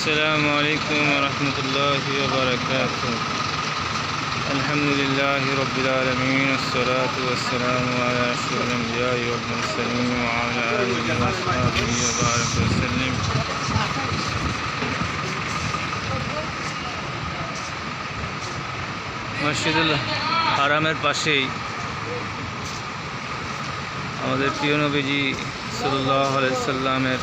السلام عليكم ورحمة الله وبركاته. الحمد لله رب العالمين، والصلاة والسلام على أشرف الأنبياء والمرسلين وعلى آله وصحبه وبارك وسلم. মসজিদুল হারামের পাশেই আমাদের প্রিয় নবীজি সাল্লাল্লাহু আলাইহি সাল্লামের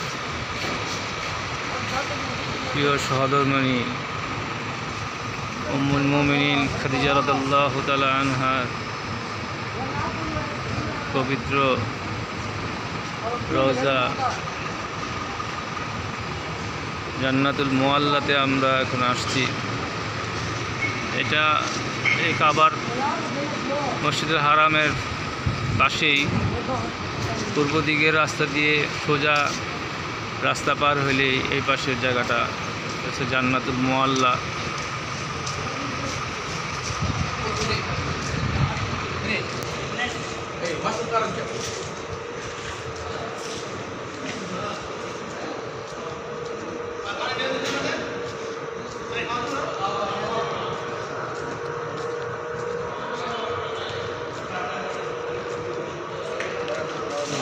প্রিয় সহধর্মিণী উম্মুল মুমিনিন খাদিজা রাদিয়াল্লাহু তাআলা আনহার পবিত্র রওজা জান্নাতুল মুআল্লাতে আমরা এখন আসছি। এটা এই কাবার মসজিদুল হারামের পাশেই পূর্ব দিকের রাস্তা দিয়ে সোজা রাস্তা পার হলেই এই পাশের জায়গাটা হচ্ছে জান্নাতুল মুআল্লা।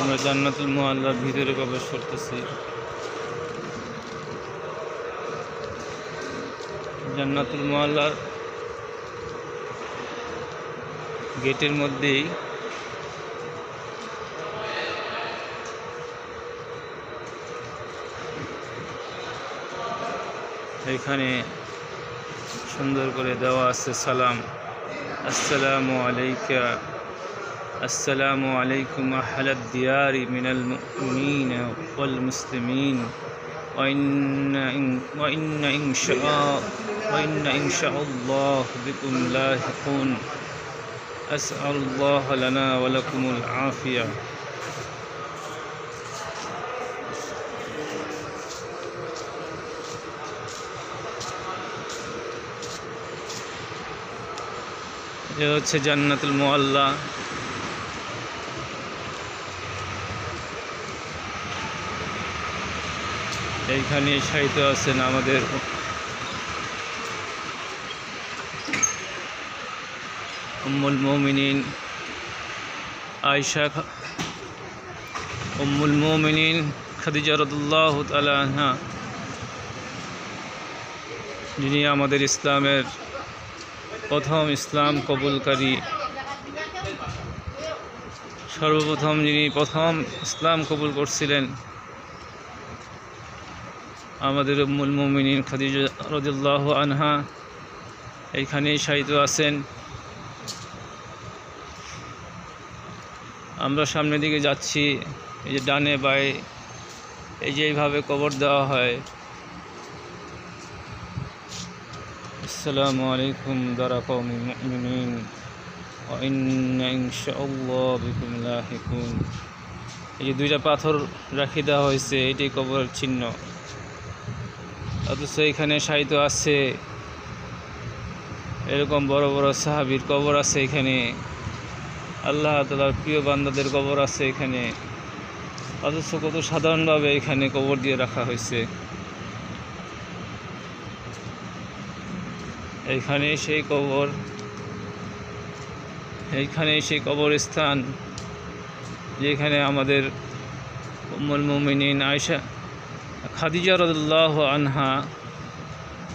আমরা জান্নাতুল মুআল্লার ভিতরে প্রবেশ করতেছি। জান্নাতুল মুআল্লার গেটের মধ্যেই এখানে সুন্দর করে দেওয়া আছে সালাম, আসসালামু আলাইকা السلام عليكم أهل الديار من المؤمنين والمسلمين وإن إن شاء الله بكم لاحقون أسأل الله لنا ولكم العافية. ये হচ্ছে জান্নাতুল মুআল্লা। এইখানে শায়িত আছেন আমাদের উম্মুল মুমিনিন আয়েশা, উম্মুল মুমিনিন খাদিজা রাদিয়াল্লাহু তাআলা আনহা, যিনি আমাদের ইসলামের প্রথম ইসলাম কবুলকারী, সর্বপ্রথম যিনি প্রথম ইসলাম কবুল করছিলেন, আমাদের উম্মুল মুমিনিন খাদিজা রাদিয়াল্লাহু আনহা এইখানেই শায়িত আছেন। আমরা সামনের দিকে যাচ্ছি। এই যে ডানে বায়ে এই যে এইভাবে কবর দেওয়া হয়। আসসালামু আলাইকুম দারা কওমিল মুমিনিন ওয়া ইন্না ইনশাআল্লাহ বিকুম লাহিকুন। এই যে দুইটা পাথর রাখি দেওয়া হয়েছে, এটাই কবরের চিহ্ন। অথচ এখানে শায়িত আছে এরকম বড় বড় সাহাবীর কবর আছে এখানে, আল্লাহ তাআলার প্রিয় বান্দাদের কবর আছে এখানে। অথচ কত সাধারণভাবে এখানে কবর দিয়ে রাখা হয়েছে। এইখানে সেই কবর, এইখানে সেই কবরস্থান যেখানে আমাদের উম্মুল মুমিনিন আয়েশা খাদিজা রাদিয়াল্লাহু আনহা,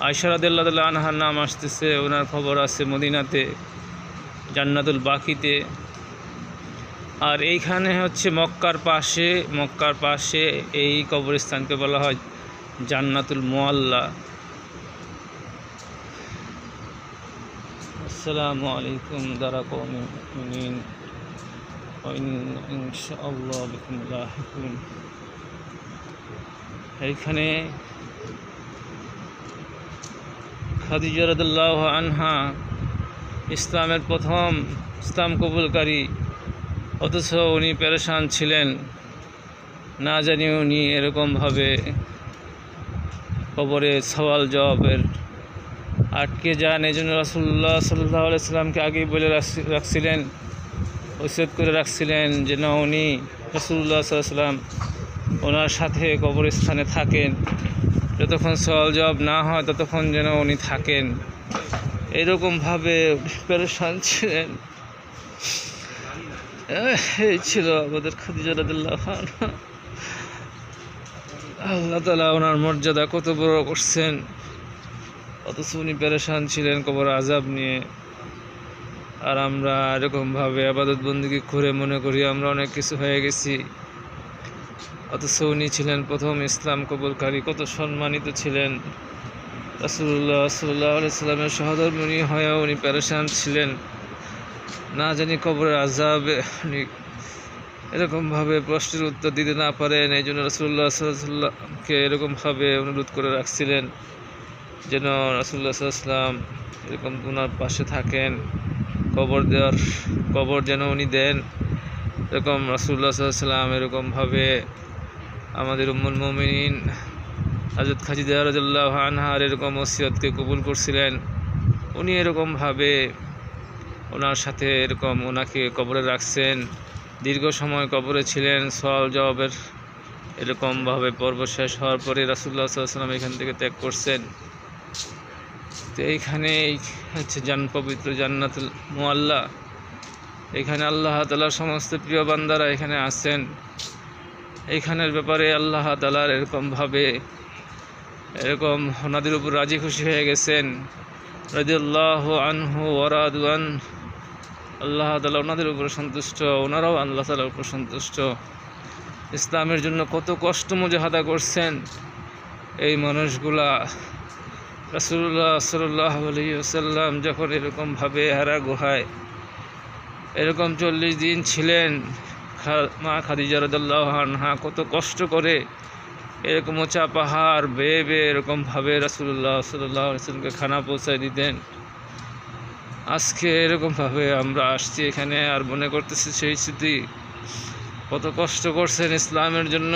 আয়েশা রাদিয়াল্লাহু আনহার নাম আসতেছে, ওনার খবর আছে মদিনাতে জান্নাতুল বাকিতে। আর এইখানে হচ্ছে মক্কার পাশে এই কবরস্থানকে বলা হয় জান্নাতুল মুআল্লা। আসসালামু আলাইকুম দারা কওমিল মুমিনিন ওয়া ইনশাআল্লাহ বিকুম লাহিকুন। এইখানে খাদিজা রাদিয়াল্লাহু আনহা ইসলামের প্রথম ইসলাম কবুলকারী, অথচ উনি পেরেশান ছিলেন, না জানি উনি এরকমভাবে কবরে সওয়াল জবাবের আটকে যান। এই জন্য রাসূলুল্লাহ সাল্লাল্লাহু আলাইহি সাল্লামকে আগেই বলে রাখছিলেন, ওসিয়ত করে রাখছিলেন যে না উনি রাসূলুল্লাহ সাল্লাল্লাহু আলাইহি সাল্লাম ওনার সাথে কবরস্থানে থাকেন। যতক্ষণ সওয়াল জবাব না হয় ততক্ষণ যেন উনি থাকেন, এরকমভাবে পেরেশান ছিলেন। এই ছিল আমাদের খাদিজা রাদিয়াল্লাহু আনহা। আল্লাহ তাআলা ওনার মর্যাদা কত বড় করছেন, অথচ উনি পেরেশান ছিলেন কবর আযাব নিয়ে। আর আমরা এরকমভাবে ইবাদত বন্দেগী করে মনে করি আমরা অনেক কিছু হয়ে গেছি, অথচ উনি ছিলেন প্রথম ইসলাম কবুলকারী। কত সম্মানিত ছিলেন, রাসূলুল্লাহ সাল্লাল্লাহু আলাইহি সাল্লামের সহধর্মিণী হয়েও উনি পেরেশান ছিলেন। না জানি কবরের আযাবে উনি এরকমভাবে প্রশ্নের উত্তর দিতে না পারেন, এই জন্য রাসূলুল্লাহ সাল্লাল্লাহু আলাইহি সাল্লামকে এরকমভাবে অনুরোধ করে রাখছিলেন যেন রাসূলুল্লাহ সাল্লাল্লাহু আলাইহি সাল্লাম এরকম ওনার পাশে থাকেন, কবর যেন উনি দেন। এরকম রাসূলুল্লাহ সাল্লাল্লাহু আলাইহি সাল্লাম এরকমভাবে আমাদের উম্মুল মুমিনিন হযরত খাদিজা রাদিয়াল্লাহু আনহার এরকম ওসিয়তকে কবুল করছিলেন। উনি এরকমভাবে ওনার সাথে এরকম ওনাকে কবরে রাখছেন, দীর্ঘ সময় কবরে ছিলেন। সওয়াল জবাবের এরকমভাবে পর্ব শেষ হওয়ার পরে রাসূলুল্লাহ সাল্লাল্লাহু আলাইহি সাল্লাম এখান থেকে ত্যাগ করছেন। তো এইখানেই হচ্ছে পবিত্র জান্নাতুল মুআল্লা। এখানে আল্লাহ তাআলার সমস্ত প্রিয় বান্দারা এখানে আছেন। এইখানের ব্যাপারে আল্লাহ তাআলার এরকমভাবে ওনাদের উপর রাজি খুশি হয়ে গেছেন। রাদিয়াল্লাহু আনহু ওয়া রাদু আন, আল্লাহ তাআলা ওনাদের উপর সন্তুষ্ট, ওনারাও আল্লাহ তাআলার উপর সন্তুষ্ট। ইসলামের জন্য কত কষ্ট মুজাহাদা করছেন এই মানুষগুলা। রাসূলুল্লাহ সাল্লাল্লাহু আলাইহি ওয়াসাল্লাম যখন এরকমভাবে হেরা গুহায় এরকম 40 দিন ছিলেন, মা খাদিজা রাদিয়াল্লাহু আনহা কত কষ্ট করে এরকম উঁচা পাহাড় বেয়ে বেয়ে এরকমভাবে রাসূলুল্লাহ সাল্লাল্লাহু আলাইহি ওয়াসাল্লামকে খানা পৌঁছায় দিতেন। আজকে এরকমভাবে আমরা আসছি এখানে আর মনে করতেছি সেই স্মৃতি, কত কষ্ট করছেন ইসলামের জন্য।